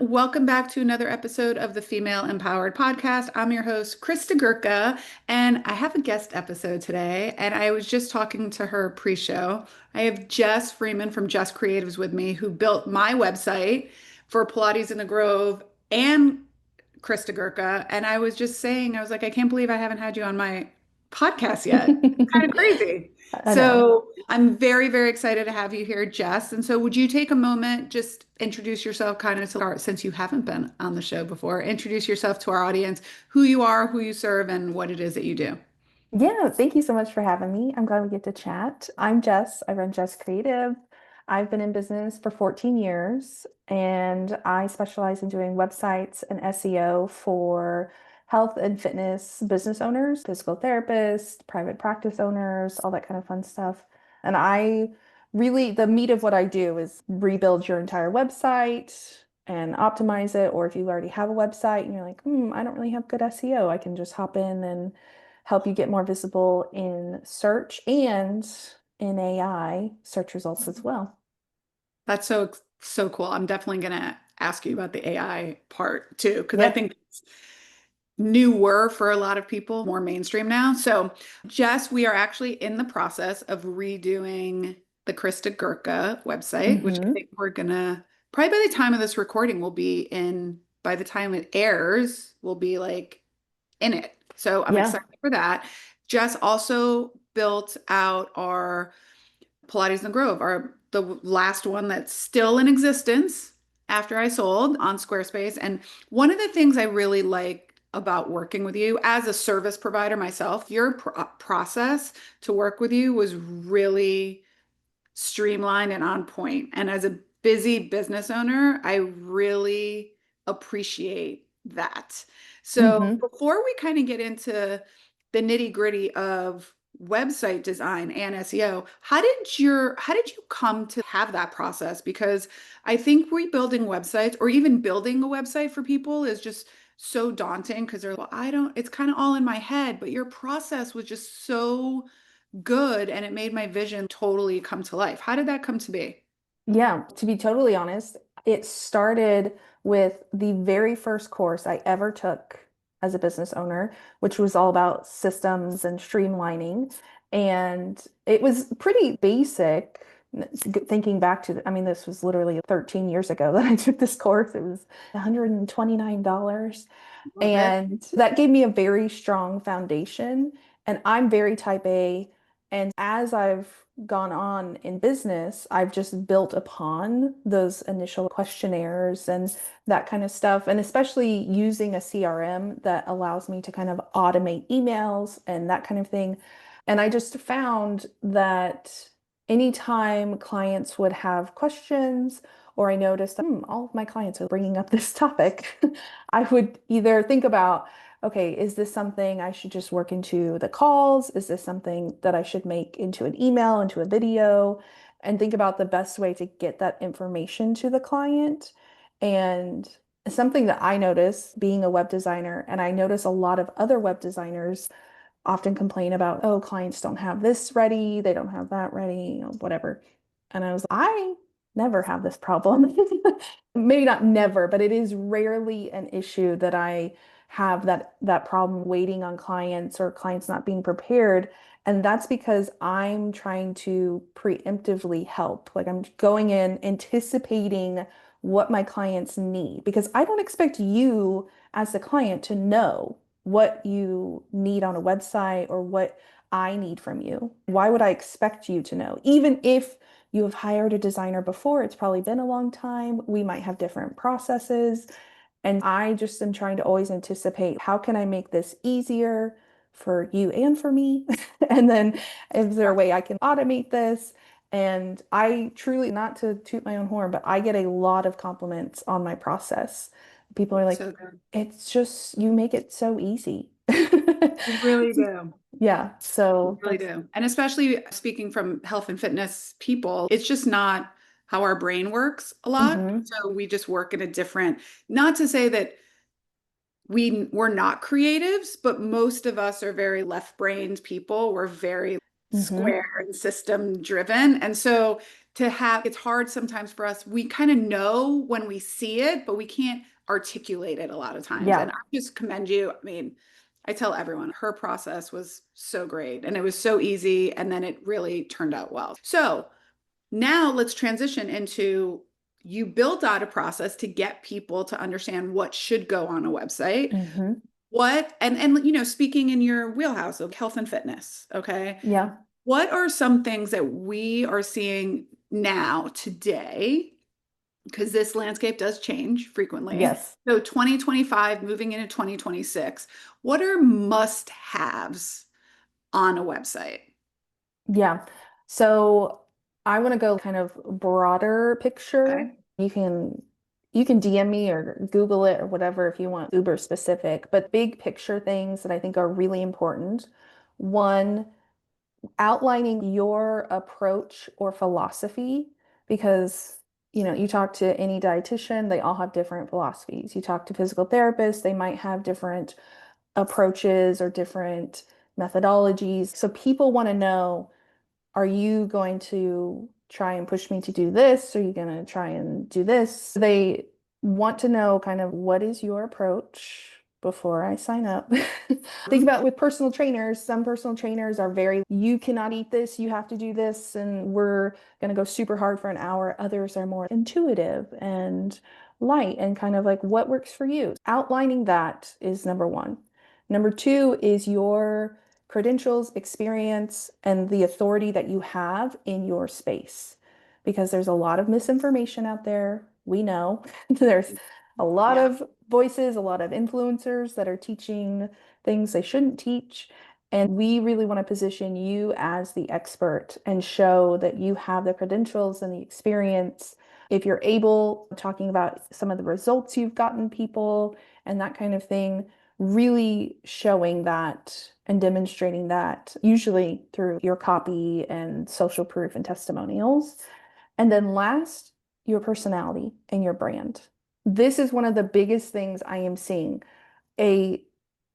Welcome back to another episode of the Female Empowered Podcast. I'm your host, Christa Gurka, and I have a guest episode today. And I was just talking to her pre-show. I have Jess Freeman from Jess Creatives with me, who built my website for Pilates in the Grove and Christa Gurka. And I was just saying, I was like, I can't believe I haven't had you on my podcast yet. It's kind of crazy. I know. So I'm very, very excited to have you here, Jess. And so would you take a moment, just introduce yourself kind of to our, since you haven't been on the show before, introduce yourself to our audience, who you are, who you serve, and what it is that you do. Yeah, thank you so much for having me. I'm glad we get to chat. I'm Jess. I run Jess Creative. I've been in business for 14 years and I specialize in doing websites and SEO for health and fitness business owners, physical therapists, private practice owners, all that kind of fun stuff. And I really, the meat of what I do is rebuild your entire website and optimize it. Or if you already have a website and you're like, I don't really have good SEO, I can just hop in and help you get more visible in search and in AI search results as well. That's so cool. I'm definitely going to ask you about the AI part too, because I Yeah. think it's newer for a lot of people, more mainstream now. So, Jess, we are actually in the process of redoing the Christa Gurka website, which I hmm think we're gonna probably by the time of this recording, we'll be in, by the time it airs, we'll be like in it. So I'm Yeah. excited for that. Jess also built out our Pilates in the Grove, our the last one that's still in existence after I sold on Squarespace. And one of the things I really like about working with you as a service provider myself, your process to work with you was really streamlined and on point. And as a busy business owner, I really appreciate that. So hmm before we kind of get into the nitty-gritty of website design and SEO, how did you come to have that process? Because I think rebuilding websites or even building a website for people is just so daunting because they're like, well, I don't, it's kind of all in my head, but your process was just so good and it made my vision totally come to life. How did that come to be? Yeah. To be totally honest, it started with the very first course I ever took as a business owner, which was all about systems and streamlining. And it was pretty basic. Thinking back to, I mean, this was literally 13 years ago that I took this course. It was $129. Love it. And that gave me a very strong foundation. And I'm very type A. And as I've gone on in business, I've just built upon those initial questionnaires and that kind of stuff. And especially using a CRM that allows me to kind of automate emails and that kind of thing. And I just found that anytime clients would have questions, or I noticed, all of my clients are bringing up this topic, I would either think about, okay, is this something I should just work into the calls? Is this something that I should make into an email, into a video? And think about the best way to get that information to the client. And something that I notice being a web designer, and I notice a lot of other web designers often complain about, oh, clients don't have this ready, they don't have that ready, whatever. And I was, I never have this problem. Maybe not never, but it is rarely an issue that I have that problem waiting on clients or clients not being prepared. And that's because I'm trying to preemptively help. Like I'm going in anticipating what my clients need because I don't expect you as the client to know what you need on a website or what I need from you. Why would I expect you to know? Even if you have hired a designer before, it's probably been a long time. We might have different processes. And I just am trying to always anticipate how can I make this easier for you and for me? And then is there a way I can automate this? And I truly, not to toot my own horn, but I get a lot of compliments on my process. People are like, So good. it's just, you make it so easy. You really do. Yeah. You So really that's, do. And especially speaking from health and fitness people, it's just not how our brain works a lot. hmm So we just work in a different, not to say that we're not creatives, but most of us are very left-brained people. We're very hmm square and system driven. And so to have, it's hard sometimes for us. We kind of know when we see it, but we can't articulate it a lot of times. And Yeah. I just commend you. I mean, I tell everyone her process was so great and it was so easy. And then it really turned out well. So now let's transition into you built out a process to get people to understand what should go on a website. Hmm. What, and speaking in your wheelhouse of health and fitness, okay? Yeah. What are some things that we are seeing now today? Because this landscape does change frequently. Yes. So 2025 moving into 2026, what are must-haves on a website? Yeah. So I want to go kind of broader picture. Okay. You can DM me or Google it or whatever if you want uber specific, but big picture things that I think are really important. One, outlining your approach or philosophy because you talk to any dietitian, they all have different philosophies. You talk to physical therapists, they might have different approaches or different methodologies. So people want to know, are you going to try and push me to do this? Are you going to try and do this? They want to know kind of what is your approach before I sign up. Think about with personal trainers, some personal trainers are very, you cannot eat this, you have to do this, and we're going to go super hard for an hour. Others are more intuitive and light and kind of like what works for you. Outlining that is number one. Number two is your credentials, experience, and the authority that you have in your space. Because there's a lot of misinformation out there. We know there's a lot Yeah. of voices, a lot of influencers that are teaching things they shouldn't teach. And we really want to position you as the expert and show that you have the credentials and the experience. If you're able, talking about some of the results you've gotten people and that kind of thing, really showing that and demonstrating that, usually through your copy and social proof and testimonials. And then last, your personality and your brand. This is one of the biggest things I am seeing. A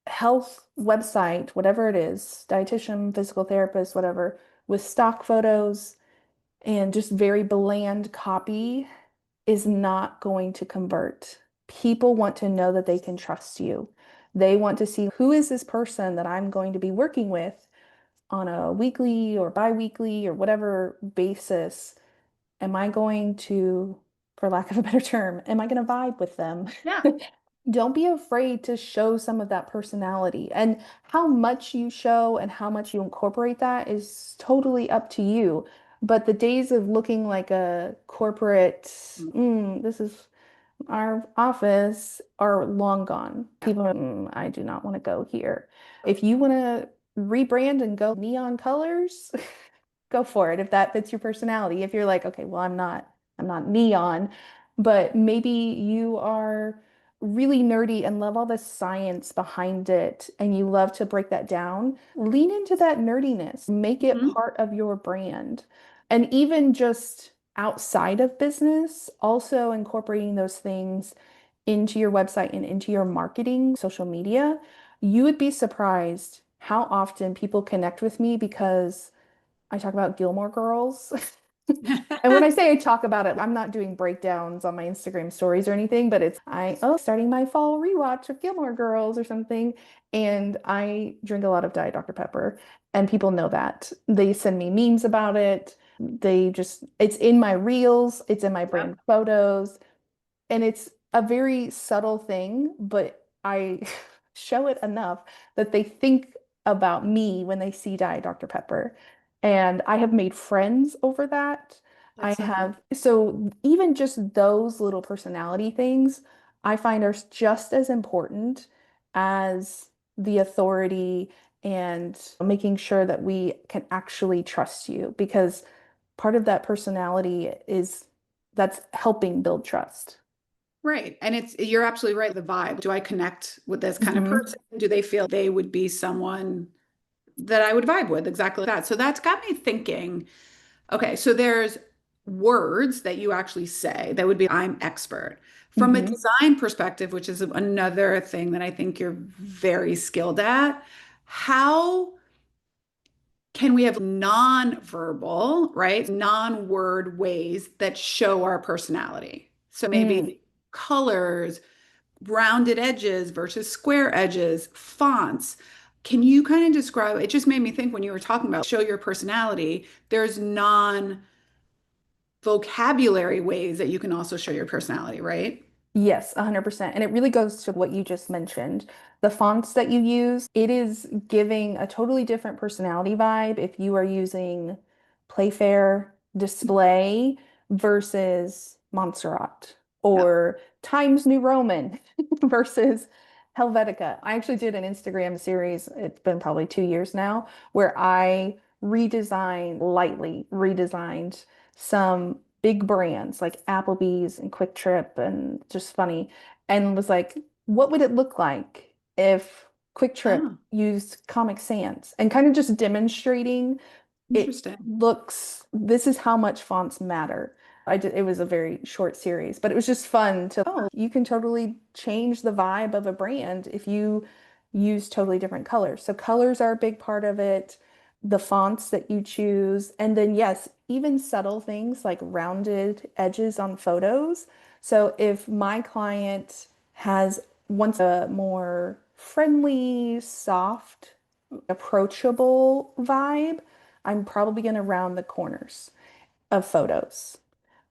health website, whatever it is, dietitian, physical therapist, whatever, with stock photos and just very bland copy is not going to convert. People want to know that they can trust you. They want to see who is this person that I'm going to be working with on a weekly or bi-weekly or whatever basis. Am I going to, for lack of a better term, am I going to vibe with them? Yeah. Don't be afraid to show some of that personality. And how much you show and how much you incorporate that is totally up to you. But the days of looking like a corporate, this is our office, are long gone. Yeah. People are, I do not want to go here. If you want to rebrand and go neon colors, go for it if that fits your personality. If you're like, okay, well, I'm not neon, but maybe you are really nerdy and love all the science behind it and you love to break that down, lean into that nerdiness, make it Mhm. part of your brand. And even just outside of business, also incorporating those things into your website and into your marketing, social media, you would be surprised how often people connect with me because I talk about Gilmore Girls. And when I say I talk about it, I'm not doing breakdowns on my Instagram stories or anything, but it's starting my fall rewatch of Gilmore Girls or something. And I drink a lot of Diet Dr. Pepper, and people know that. They send me memes about it. It's in my reels, it's in my Yep. brand photos. And it's a very subtle thing, but I show it enough that they think about me when they see Diet Dr. Pepper. And I have made friends over that. I That's so cool. have, so even just those little personality things, I find are just as important as the authority and making sure that we can actually trust you because part of that personality is that's helping build trust. Right. And you're absolutely right. The vibe. Do I connect with this kind of Hmm. person? Do they feel they would be someone that I would vibe with? Exactly that. So that's got me thinking, okay, so there's words that you actually say that would be, I'm expert. From a Hmm. design perspective, which is another thing that I think you're very skilled at, how can we have non-verbal, right? Non-word ways that show our personality. So Mm, maybe colors, rounded edges versus square edges, fonts. Can you kind of describe, it just made me think when you were talking about show your personality, there's non-vocabulary ways that you can also show your personality, right? yes, 100%. And it really goes to what you just mentioned. The fonts that you use, it is giving a totally different personality vibe if you are using Playfair Display versus Montserrat Yeah. or Times New Roman versus Helvetica. I actually did an Instagram series, it's been probably 2 years now, where I lightly redesigned some big brands like Applebee's and Quick Trip and just funny, and was like, what would it look like if Quick Trip Oh, used Comic Sans and kind of just demonstrating it interesting. looks, this is how much fonts matter. It was a very short series, but it was just fun to, oh, you can totally change the vibe of a brand if you use totally different colors. So colors are a big part of it, the fonts that you choose, and then yes, even subtle things like rounded edges on photos. So if my client has wants a more friendly, soft, approachable vibe, I'm probably going to round the corners of photos.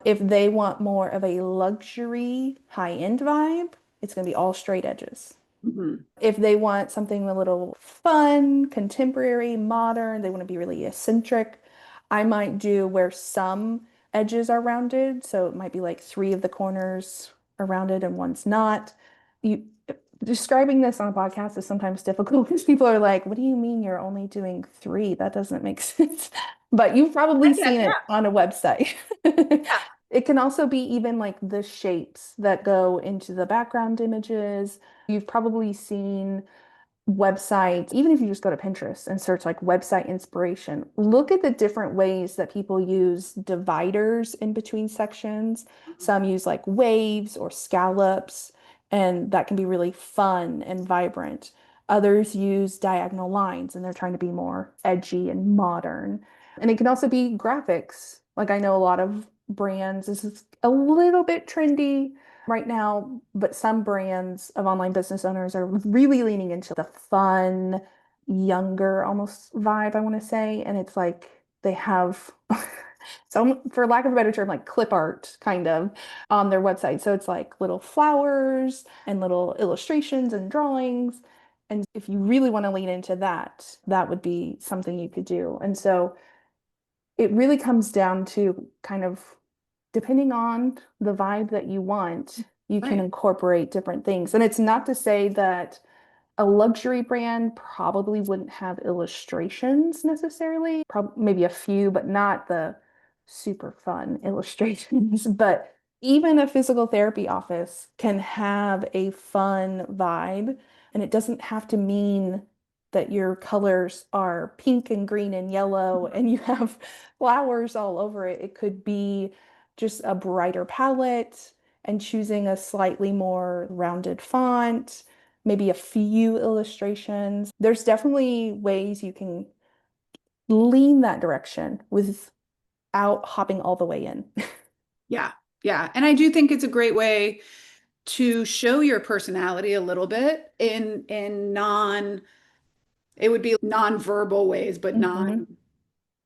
If they want more of a luxury, high-end vibe, it's going to be all straight edges. Mhm. If they want something a little fun, contemporary, modern, they want to be really eccentric, I might do where some edges are rounded. So it might be like three of the corners are rounded and one's not. You describing this on a podcast is sometimes difficult because people are like, what do you mean you're only doing three? That doesn't make sense. But you've I probably get seen it that. on a website. Yeah. It can also be even like the shapes that go into the background images. You've probably seen websites, even if you just go to Pinterest and search like website inspiration, look at the different ways that people use dividers in between sections. Some use like waves or scallops, and that can be really fun and vibrant. Others use diagonal lines and they're trying to be more edgy and modern. And it can also be graphics. Like I know a lot of brands, this is a little bit trendy right now, but some brands of online business owners are really leaning into the fun, younger almost vibe, I want to say. And it's like they have, so for lack of a better term, like clip art kind of on their website. So it's like little flowers and little illustrations and drawings. And if you really want to lean into that, that would be something you could do. And so it really comes down to kind of depending on the vibe that you want, you can Right. incorporate different things. And it's not to say that a luxury brand probably wouldn't have illustrations necessarily, maybe a few, but not the super fun illustrations. But even a physical therapy office can have a fun vibe, and it doesn't have to mean that your colors are pink and green and yellow and you have flowers all over it. It could be just a brighter palette and choosing a slightly more rounded font, maybe a few illustrations. There's definitely ways you can lean that direction without hopping all the way in. Yeah. Yeah. And I do think it's a great way to show your personality a little bit in non it would be non-verbal ways, but Hmm.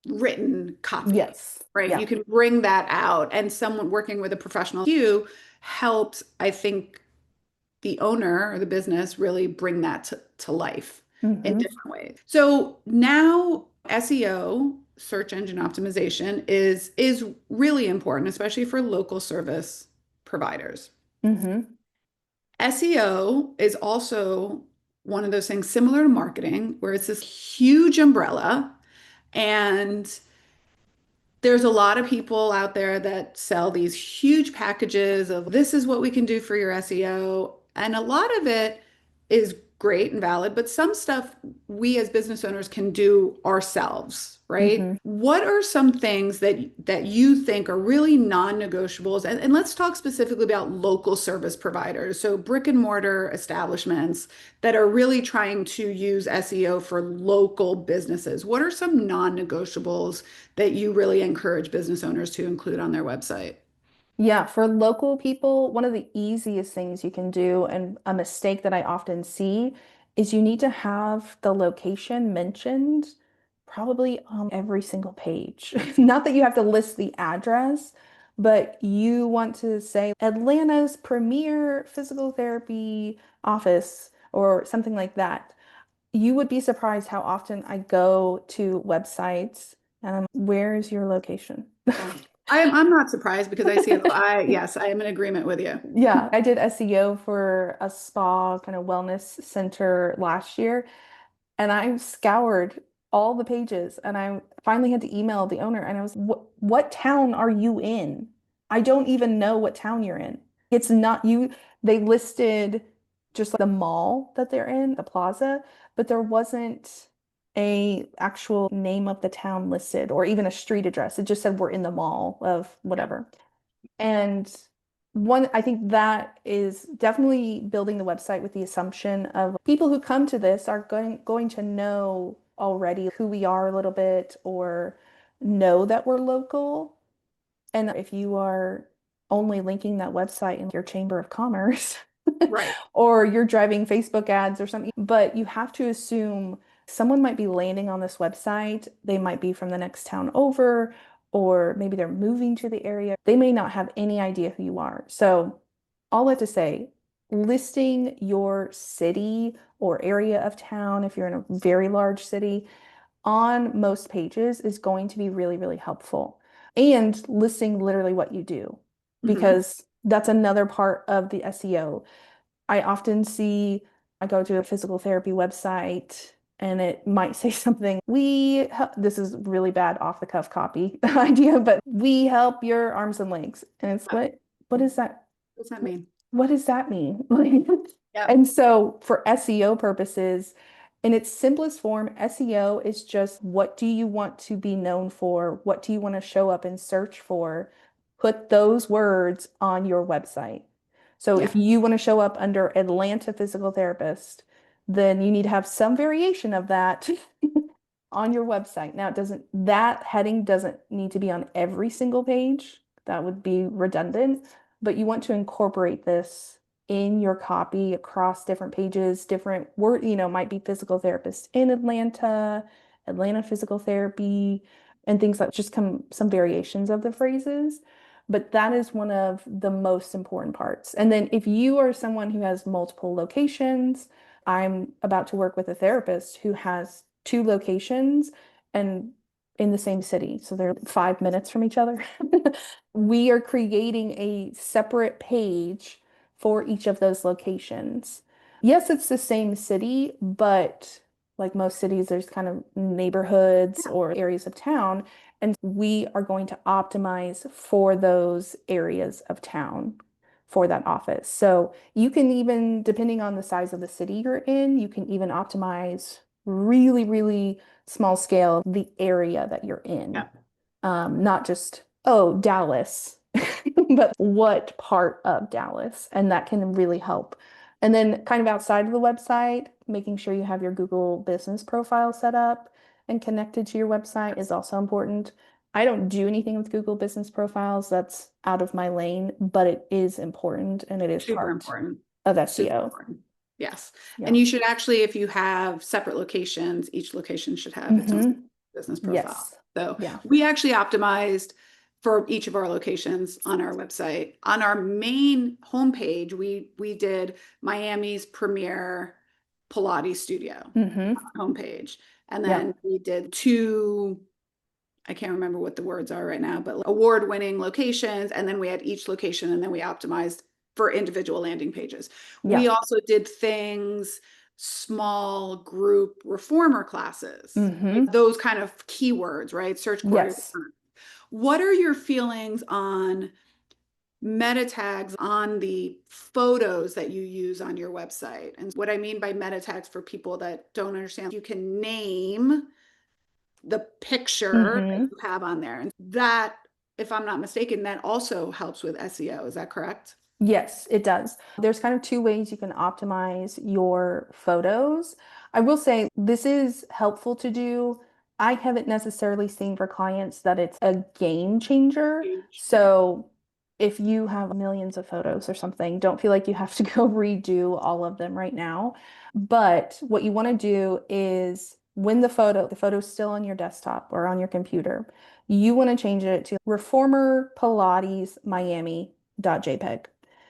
non-written copy, Yes. right? You Yeah. can bring that out, and someone working with a professional like you helps, I think, the owner or the business really bring that to life in Hmm. different ways. So now SEO, search engine optimization, is really important, especially for local service providers. Hmm. SEO is also one of those things similar to marketing, where it's this huge umbrella, and there's a lot of people out there that sell these huge packages of this is what we can do for your SEO. And a lot of it is great and valid, but some stuff we as business owners can do ourselves, right? Hmm. What are some things that you think are really non-negotiables? And let's talk specifically about local service providers, so brick and mortar establishments that are really trying to use SEO for local businesses. What are some non-negotiables that you really encourage business owners to include on their website? Yeah, for local people, one of the easiest things you can do, and a mistake that I often see, is you need to have the location mentioned probably on every single page. Not that you have to list the address, but you want to say Atlanta's premier physical therapy office or something like that. You would be surprised how often I go to websites and where's your location? Yeah. I'm not surprised because I see it. Yes, I am in agreement with you. Yeah, I did SEO for a spa kind of wellness center last year, and I scoured all the pages, and I finally had to email the owner, and I was, what town are you in? I don't even know what town you're in. It's not you. They listed just like the mall that they're in, the plaza, but there wasn't a actual name of the town listed or even a street address. It just said we're in the mall of Yeah. whatever. And I think that is definitely building the website with the assumption of people who come to this are going to know already who we are a little bit or know that we're local. And if you are only linking that website in your chamber of commerce Right. or you're driving Facebook ads or something, but you have to assume someone might be landing on this website. They might be from the next town over, or maybe they're moving to the area. They may not have any idea who you are. So, all that to say, listing your city or area of town, if you're in a very large city, on most pages is going to be really, really helpful. And listing literally what you do, Hmm. because that's another part of the SEO. I often see, I go to a physical therapy website and it might say something, this is really bad off the cuff copy idea, but we help your arms and legs. And it's what is that? What does that mean? What does that mean? Yep. And so for SEO purposes, in its simplest form, SEO is just what do you want to be known for? What do you want to show up and search for? Put those words on your website. So Yeah. if you want to show up under Atlanta physical therapist, then you need to have some variation of that on your website. Now, that heading doesn't need to be on every single page. That would be redundant, but you want to incorporate this in your copy across different pages, different word, might be physical therapist in Atlanta, Atlanta physical therapy, and things like just some variations of the phrases. But that is one of the most important parts. And then if you are someone who has multiple locations, I'm about to work with a therapist who has two locations and in the same city. So they're 5 minutes from each other. We are creating a separate page for each of those locations. Yes, it's the same city, but like most cities, there's kind of neighborhoods or areas of town, and we are going to optimize for those areas of town for that office. So you can even, depending on the size of the city you're in, you can even optimize really, really small scale the area that you're in. Yeah. Not just, oh, Dallas, but what part of Dallas. And that can really help. And then, kind of outside of the website, making sure you have your Google business profile set up and connected to your website is also important. I don't do anything with Google business profiles. That's out of my lane, but it is important and it is Super part important. of Super SEO. important. Yes. And Yeah. you should actually, if you have separate locations, each location should have its own Hmm. business profile. Yes. So Yeah. we actually optimized for each of our locations on our website. On our main homepage, we did Miami's premier Pilates studio Hmm. homepage. And then Yep. we did two, I can't remember what the words are right now, but award-winning locations. And then we had each location and then we optimized for individual landing pages. We Yep. also did things, small group reformer classes, like Hmm. those kind of keywords, right? Search query. Yes. What are your feelings on meta tags on the photos that you use on your website. And what I mean by meta tags for people that don't understand, you can name the picture that Hmm. you have on there. And that, if I'm not mistaken, that also helps with SEO. Is that correct? Yes, it does. There's kind of two ways you can optimize your photos. I will say this is helpful to do. I haven't necessarily seen for clients that it's a game changer. Huge. Yeah. So if you have millions of photos or something, don't feel like you have to go redo all of them right now. But what you want to do is when the photo's still on your desktop or on your computer, you want to change it to Reformer Pilates Miami.jpg.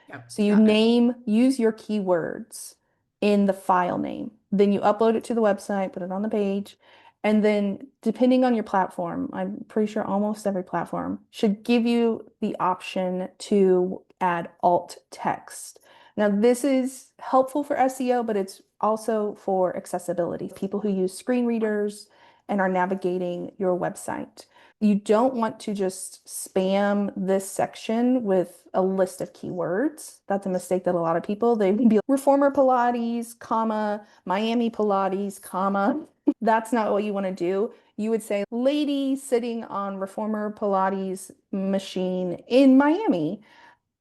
Yep. So you Got it. use your keywords in the file name. Then you upload it to the website, put it on the page. And then depending on your platform, I'm pretty sure almost every platform should give you the option to add alt text. Now, this is helpful for SEO, but it's also for accessibility, people who use screen readers and are navigating your website. You don't want to just spam this section with a list of keywords. That's a mistake that a lot of people, they would be like, reformer Pilates, comma, Miami Pilates, comma. That's not what you want to do. You would say, lady sitting on reformer Pilates machine in Miami.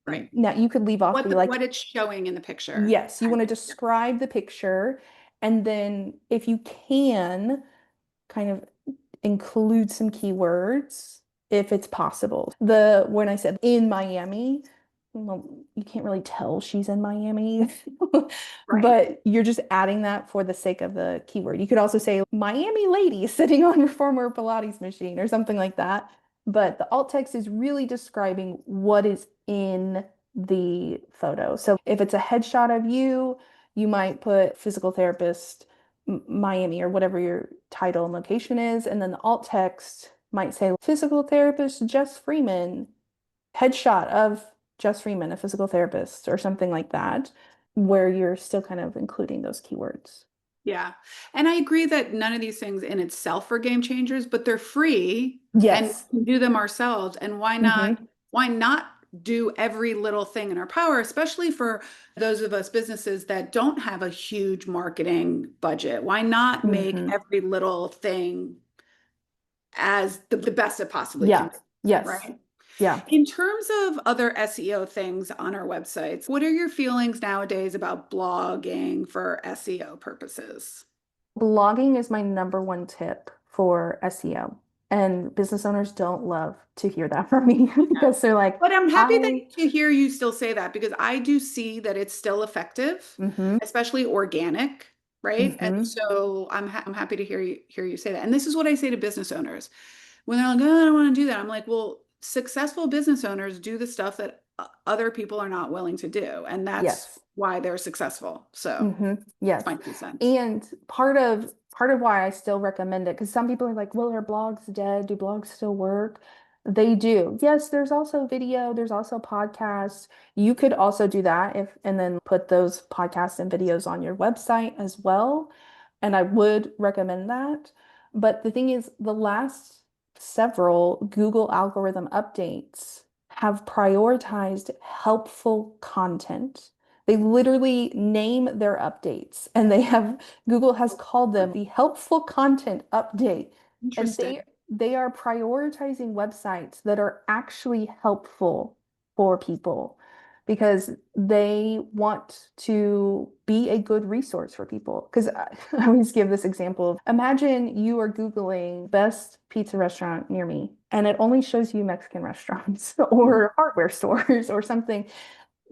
Right. Now you could leave off the like, What it's showing in the picture. yes, you want to Yeah. describe the picture. And then if you can, kind of include some keywords if it's possible. When I said in Miami, well, you can't really tell she's in Miami, Right. but you're just adding that for the sake of the keyword. You could also say Miami lady sitting on reformer Pilates machine or something like that. But the alt text is really describing what is in the photo. So if it's a headshot of you, you might put physical therapist Miami or whatever your title and location is. And then the alt text might say physical therapist Jess Freeman, headshot of Jess Freeman, a physical therapist, or something like that, where you're still kind of including those keywords. Yeah. And I agree that none of these things in itself are game changers, but they're free and Yes. we can do them ourselves. And Hmm. why not do every little thing in our power, especially for those of us businesses that don't have a huge marketing budget? Why not make Hmm. every little thing as the best it possibly can Yeah. be, Yes. right? Yeah. In terms of other SEO things on our websites, what are your feelings nowadays about blogging for SEO purposes? Blogging is my number one tip for SEO. And business owners don't love to hear that from me Yeah. because they're like, But I'm happy that I, to hear you still say that because I do see that it's still effective, hmm, especially organic, right? And hmm, so I'm happy to hear you say that. And this is what I say to business owners when they're like, "Oh, I don't want to do that." I'm like, "Well, successful business owners do the stuff that other people are not willing to do, and that's yes. why they're successful." So, Hmm. it's Yes. my 2 cents. And part of why I still recommend it, because some people are like, well, are blogs dead? Do blogs still work? They do. Yes, there's also video, there's also podcasts. You could also do that if and then put those podcasts and videos on your website as well. And I would recommend that. But the thing is, the last several Google algorithm updates have prioritized helpful content. They literally name their updates and Google has called them the helpful content update. And Interesting. they are prioritizing websites that are actually helpful for people because they want to be a good resource for people. Because I always give this example of imagine you are Googling best pizza restaurant near me, and it only shows you Mexican restaurants or hardware stores or something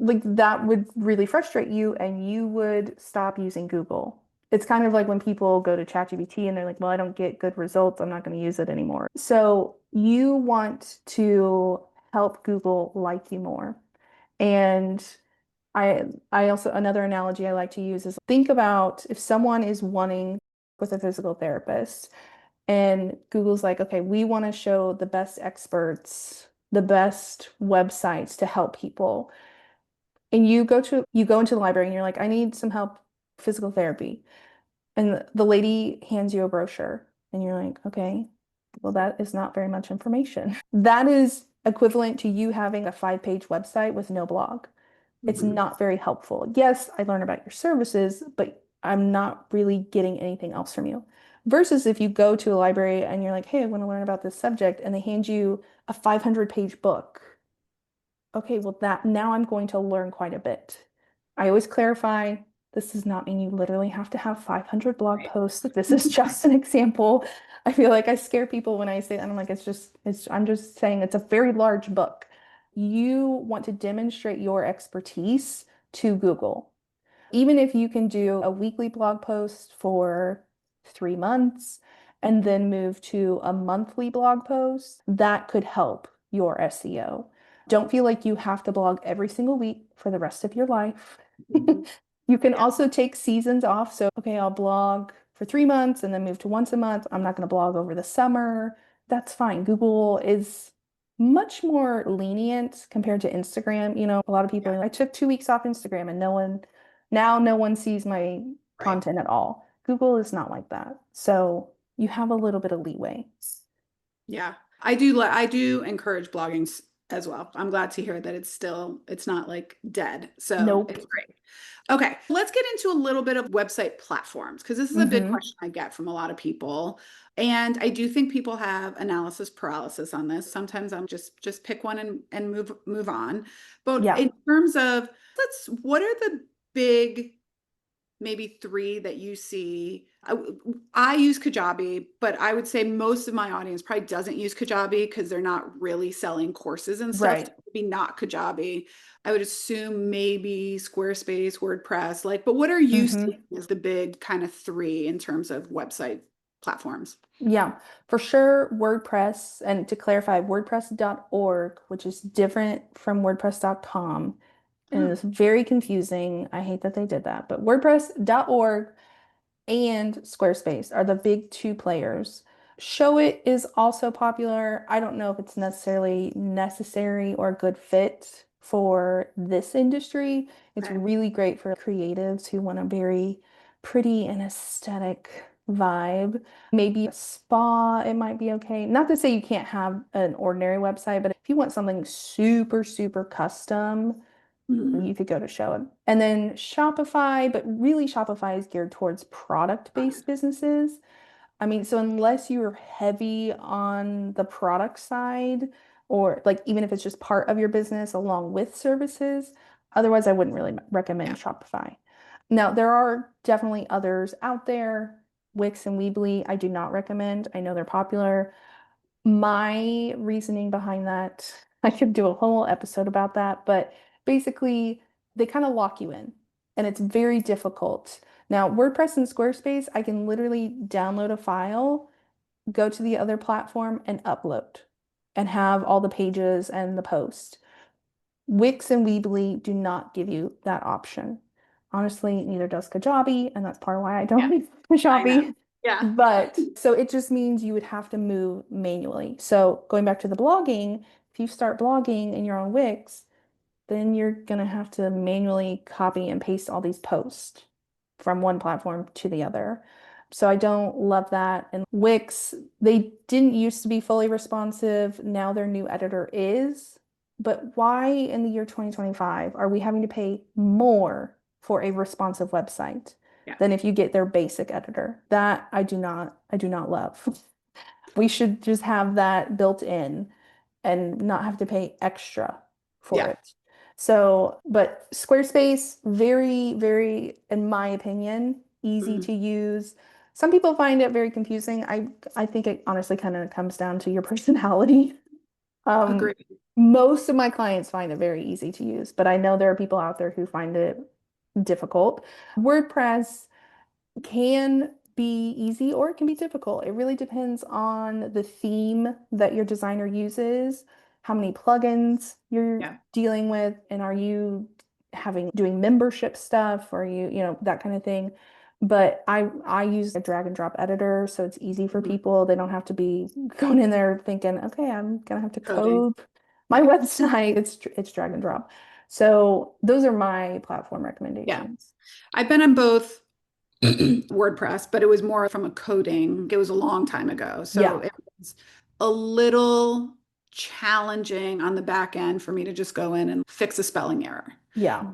like that would really frustrate you and you would stop using Google. It's kind of like when people go to ChatGPT and they're like, well, I don't get good results. I'm not going to use it anymore. So you want to help Google like you more. And I I also another analogy I like to use is think about if someone is wanting with a physical therapist and Google's like, okay, we want to show the best experts, the best websites to help people and you go into the library and you're like, I need some help physical therapy. And the lady hands you a brochure and you're like, okay, well, that is not very much information. That is equivalent to you having a 5-page website with no blog. It's Mhm. not very helpful. Yes, I learn about your services, but I'm not really getting anything else from you. Versus if you go to a library and you're like, hey, I want to learn about this subject, and they hand you a 500-page book. Okay, well, that now I'm going to learn quite a bit. I always clarify this does not mean you literally have to have 500 blog Right. posts. This is just an example. I feel like I scare people when I say that. I'm like, I'm just saying it's a very large book. You want to demonstrate your expertise to Google. Even if you can do a weekly blog post for 3 months and then move to a monthly blog post, that could help your SEO. Don't feel like you have to blog every single week for the rest of your life. Mhm. You can Yeah. also take seasons off. So, okay, I'll blog for 3 months and then move to once a month. I'm not going to blog over the summer. That's fine. Google is much more lenient compared to Instagram. A lot of people Yeah. are like, I took 2 weeks off Instagram and no one sees my Right. content at all. Google is not like that. So you have a little bit of leeway. Yeah. I do encourage blogging as well. I'm glad to hear that it's not like dead. So Nope. it's great. Okay, let's get into a little bit of website platforms because this is a big Mm-hmm. question I get from a lot of people. And I do think people have analysis paralysis on this. Sometimes I'm just pick one and move on. But Yeah. in terms of what are the big maybe three that you see? I use Kajabi, but I would say most of my audience probably doesn't use Kajabi because they're not really selling courses and stuff. So Right. maybe not Kajabi. I would assume maybe Squarespace, WordPress, but what are you Mm-hmm. seeing as the big kind of three in terms of website platforms? Yeah, for sure, WordPress. And to clarify, WordPress.org, which is different from WordPress.com, and Oh, it's very confusing. I hate that they did that. But WordPress.org and Squarespace are the big two players. Showit is also popular. I don't know if it's necessarily necessary or a good fit for this industry. It's okay. really great for creatives who want a very pretty and aesthetic vibe. Maybe a spa, it might be okay. Not to say you can't have an ordinary website, but if you want something super, super custom, Mhm. you could go to show it. And then Shopify, but really Shopify is geared towards Got it. product-based businesses. I mean, so unless you're heavy on the product side, or like even if it's just part of your business along with services, otherwise I wouldn't really recommend Yeah. Shopify. Now, there are definitely others out there. Wix and Weebly, I do not recommend. I know they're popular. My reasoning behind that, I could do a whole episode about that, but basically, they kind of lock you in and it's very difficult. Now, WordPress and Squarespace, I can literally download a file, go to the other platform, and upload and have all the pages and the post. Wix and Weebly do not give you that option. Honestly, neither does Kajabi, and that's part of why I Yeah. don't use I know. Kajabi. Yeah. But so it just means you would have to move manually. So going back to the blogging, if you start blogging and you're on Wix, then you're gonna have to manually copy and paste all these posts from one platform to the other. So I don't love that. And Wix, they didn't used to be fully responsive. Now their new editor is. But why in the year 2025 are we having to pay more for a responsive website Yeah. than if you get their basic editor? That I do not love. We should just have that built in and not have to pay extra for Yeah. it. So, but Squarespace, very, very, in my opinion, easy Mhm. to use. Some people find it very confusing. I think it honestly kind of comes down to your personality. Um, Agreed. Most of my clients find it very easy to use, but I know there are people out there who find it difficult. WordPress can be easy or it can be difficult. It really depends on the theme that your designer uses, how many plugins you're Yeah. dealing with, and are you doing membership stuff or that kind of thing. But I use a drag and drop editor, so it's easy for Mhm. people. They don't have to be going in there thinking, okay, I'm gonna have to Coding. code my Yeah. website. It's drag and drop. So those are my platform Yeah. recommendations. I've been on both WordPress, but it was more from a coding. It was a long time ago. So Yeah. it was a little. challenging on the back end for me to just go in and fix a spelling error. Yeah.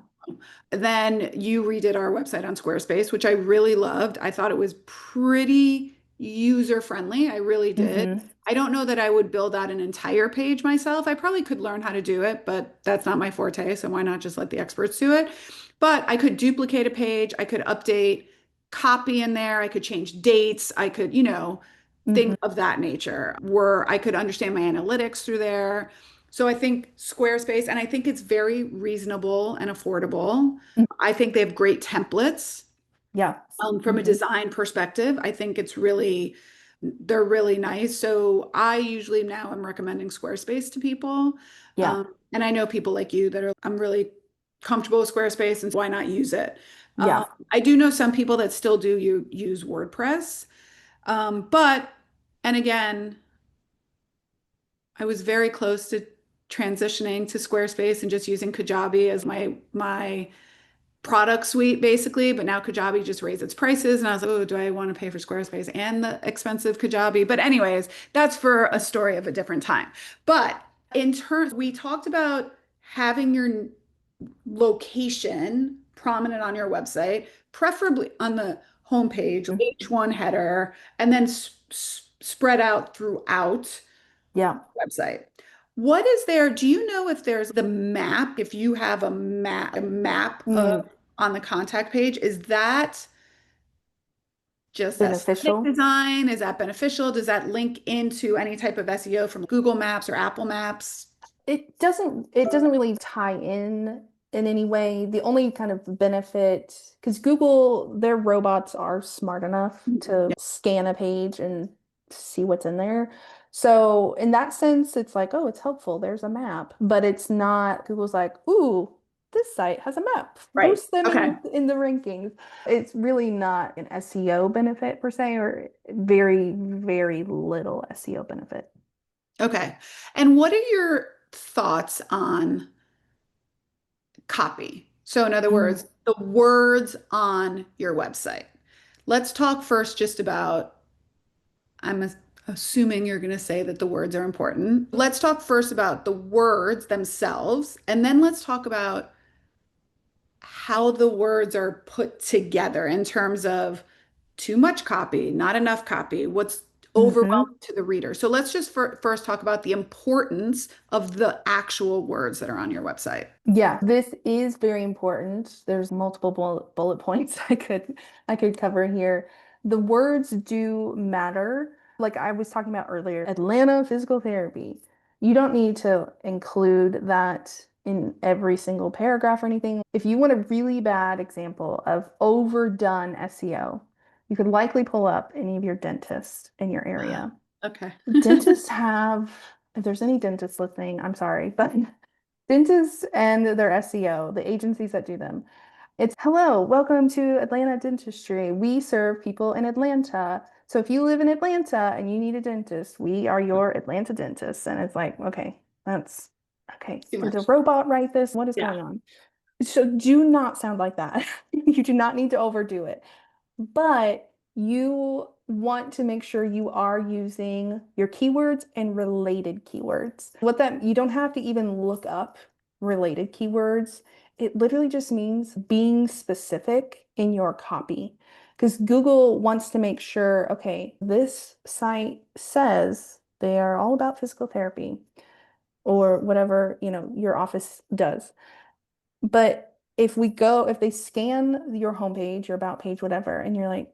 Then you redid our website on Squarespace, which I really loved. I thought it was pretty user friendly. I really did. Hmm. I don't know that I would build out an entire page myself. I probably could learn how to do it, but that's not my forte. So why not just let the experts do it? But I could duplicate a page. I could update copy in there. I could change dates. I could, things Hmm. of that nature where I could understand my analytics through there. So I think Squarespace, and I think it's very reasonable and affordable. I think they have great templates. Yeah. From a Hmm. design perspective, I think they're really nice. So I usually now am recommending Squarespace to people. Yeah. And I know people like you that I'm really comfortable with Squarespace and why not use it? Yeah. I do know some people that still do use WordPress. But, and again, I was very close to transitioning to Squarespace and just using Kajabi as my product suite basically, but now Kajabi just raised its prices and I was like, oh, do I want to pay for Squarespace and the expensive Kajabi? But anyways, that's for a story of a different time. But in terms, we talked about having your location prominent on your website, preferably on the homepage, H1 header, and then spread out throughout Yeah. the website. What is there? Do you know if there's the map, if you have a map of Mm. on the contact page, is that just aesthetic Beneficial. design? Is that beneficial? Does that link into any type of SEO from Google Maps or Apple Maps? It doesn't really tie in any way. The only kind of benefit, because Google, their robots are smart enough to Yeah. scan a page and see what's in there. So in that sense, it's like, oh, it's helpful. There's a map, but it's not, Google's like, ooh, this site has a map. Right. Boost them Okay. in the rankings. It's really not an SEO benefit per se, or very, very little SEO benefit. Okay. And what are your thoughts on copy? So, in other words, the words on your website. Let's talk first just about, I'm assuming you're going to say that the words are important. Let's talk first about the words themselves, and then let's talk about how the words are put together in terms of too much copy, not enough copy, what's Mm-hmm. overwhelming to the reader. So let's just first talk about the importance of the actual words that are on your website. Yeah, this is very important. There's multiple bullet points I could cover here. The words do matter. Like I was talking about earlier, Atlanta physical therapy. You don't need to include that in every single paragraph or anything. If you want a really bad example of overdone SEO, you could likely pull up any of your dentists in your area. Okay. Dentists have, if there's any dentists listening, I'm sorry, but dentists and their SEO, the agencies that do them. It's hello, welcome to Atlanta Dentistry. We serve people in Atlanta. So if you live in Atlanta and you need a dentist, we are your Atlanta dentist. And it's like, okay, that's okay. Too Did a much. robot write this? What is Yeah. going on? So do not sound like that. You do not need to overdo it. But you want to make sure you are using your keywords and related keywords. What that you don't have to even look up related keywords. It literally just means being specific in your copy. Because Google wants to make sure, okay, this site says they are all about physical therapy or whatever, your office does. But if they scan your homepage, your about page, whatever, and you're like,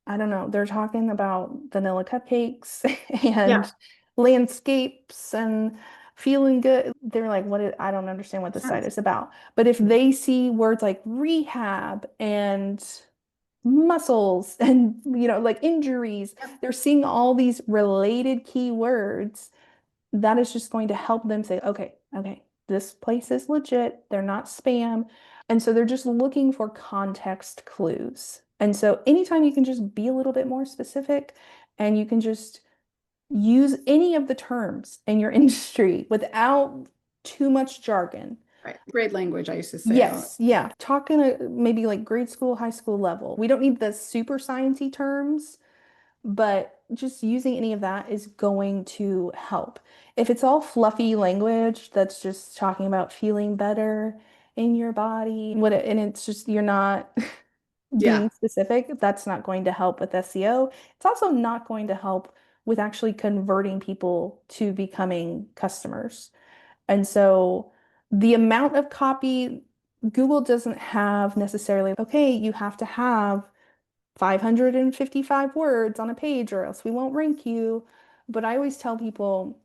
I don't know, they're talking about vanilla cupcakes Yeah. and landscapes and feeling good. They're like, I don't understand what this site Sense. is about. But if they see words like rehab and muscles and, like injuries, Yep. they're seeing all these related keywords that is just going to help them say, okay, okay, this place is legit. They're not spam. And so they're just looking for context clues. And so anytime you can just be a little bit more specific and you can just use any of the terms in your industry without too much jargon. Right. Grade language, I used to say. Oh, Yes, yeah. Talking maybe like grade school, high school level. We don't need the super sciencey terms, but just using any of that is going to help. If it's all fluffy language that's just talking about feeling better in your body, and it's just you're not Yeah. being specific, that's not going to help with SEO. It's also not going to help with actually converting people to becoming customers. And so the amount of copy, Google doesn't have necessarily, okay, you have to have 555 words on a page or else we won't rank you. But I always tell people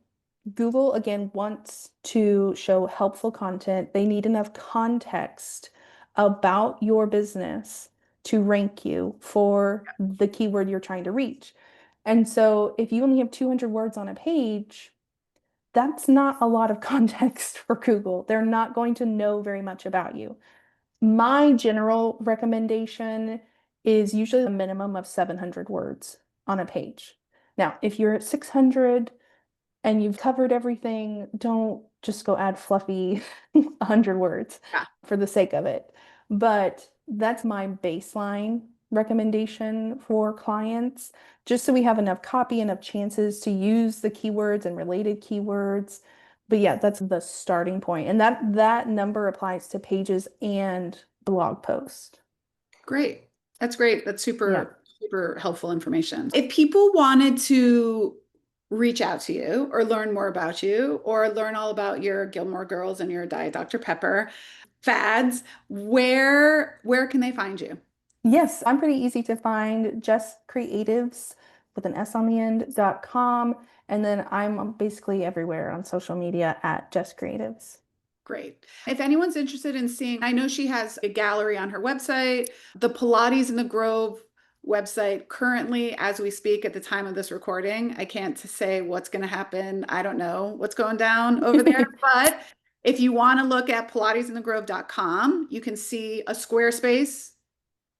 Google, again, wants to show helpful content. They need enough context about your business to rank you for the keyword you're trying to reach. And so if you only have 200 words on a page, that's not a lot of context for Google. They're not going to know very much about you. My general recommendation is usually a minimum of 700 words on a page. Now, if you're at 600 and you've covered everything, don't just go add fluffy 100 words Yeah. for the sake of it. But that's my baseline recommendation for clients, just so we have enough copy, enough chances to use the keywords and related keywords. But yeah, that's the starting point. And that number applies to pages and blog posts. Great. That's great. That's Yeah. super helpful information. If people wanted to reach out to you or learn more about you or learn all about your Gilmore Girls and your Diet Dr. Pepper fads, where can they find you? Yes, I'm pretty easy to find. Jess Creatives with an S on the end.com. And then I'm basically everywhere on social media at Jess Creatives. Great. If anyone's interested in seeing, I know she has a gallery on her website, the Pilates in the Grove website currently, as we speak at the time of this recording. I can't say what's going to happen. I don't know what's going down over there. But if you want to look at pilatesinthegrove.com, you can see a Squarespace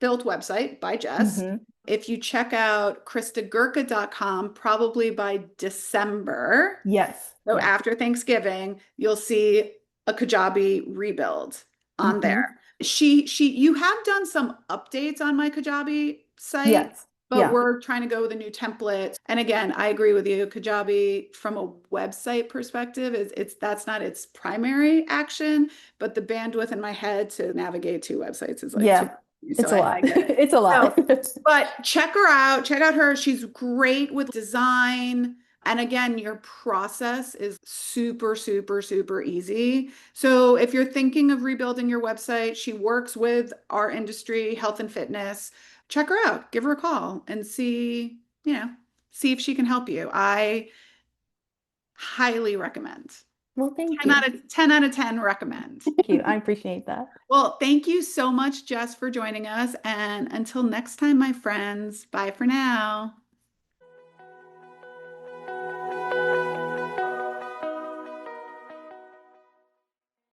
built website by Jess. Hmm. If you check out christagurka.com, probably by December, Yes. so Yeah. after Thanksgiving, you'll see a Kajabi rebuild on Hmm. there. You have done some updates on my Kajabi site, Yes. but Yeah. we're trying to go with a new template. And again, I agree with you. Kajabi, from a website perspective, is it's that's not its primary action, but the bandwidth in my head to navigate two websites is like too. Yeah. So It's a I lot. get it. It's a So, lot. but check her out. Check out her. She's great with design. And again, your process is super easy. So if you're thinking of rebuilding your website, she works with our industry, health and fitness. Check her out. Give her a call and see if she can help you. I highly recommend. Well, thank 10 you. out of 10 out of 10 recommend. Thank you. I appreciate that. Well, thank you so much, Jess, for joining us. And until next time, my friends, bye for now.